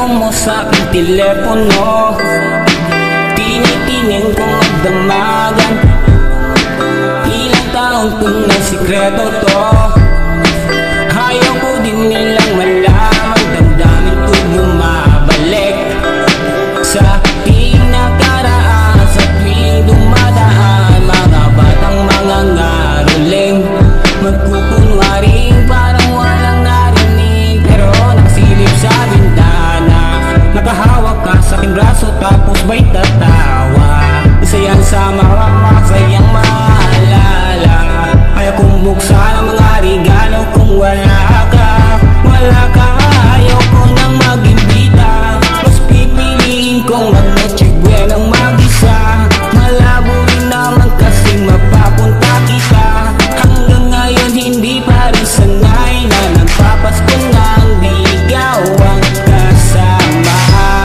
mo sa aking telepono. Tinitingin ko magdamagan, ilang taong kong na sikreto to. Ayaw ko din nilang malaman, damdamin ko bumabalik sa ating nakaraan. Sa tuwing dumadaan, mga batang mga ngaruling, magkukunwaring parang walang narinig, pero nakasilip sa bintana. Nakahawak ka sa aking braso tapos ba'y tatawa. Isa yan sa mga masayang maalala. Ayaw kong buksan ang mga regalo kung wala ka. Wala ka, ayaw ko nang mag-imbita. Mas pipiliin kong mag-noche buenang mag-isa. Malabo rin naman kasi mapapunta kita. Hanggang ngayon hindi pa rin sanay na nagpapasko nang di ikaw ang kasama.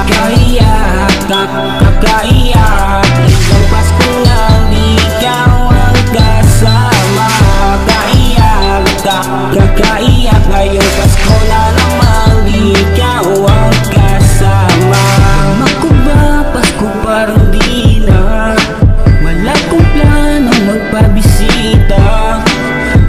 Kaiyak, kakaiyak, isang Pasko nang di ikaw ang kasama. Kaiyak, kakaiyak, ngayong Pasko na naman di ikaw ang kasama. Ako ba, Pasko parang di na, wala kong planong magpabisita.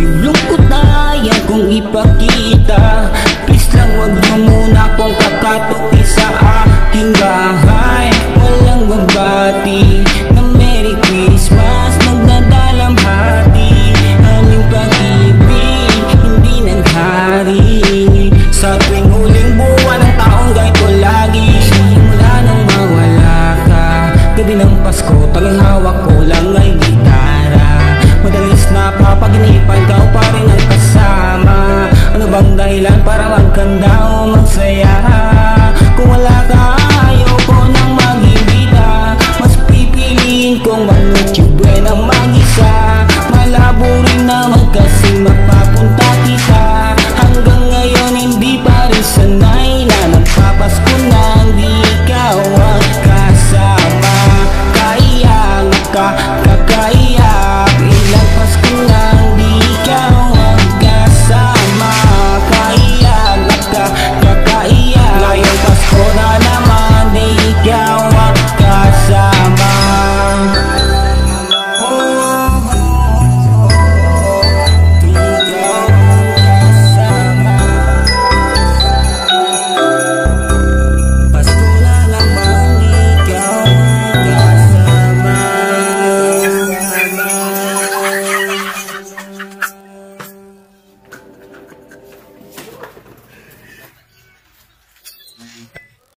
Yung lungkot na yan kong ipakita. Please lang wag mo muna kong kakatuki sa aking bahay. Walang babati na Merry Christmas, nagdadalamhati. Aming pag-ibig hindi naghari. Sa tuwing huling buwan ng taong ganito lagi, simula nang mawala ka. Gabi ng Pasko, talang hawak ko lang ay gitara. Madalis napapaginipan, ikaw pa rin ang kasama. Ano bang dahilan para magkanda o magsaya? Kung wala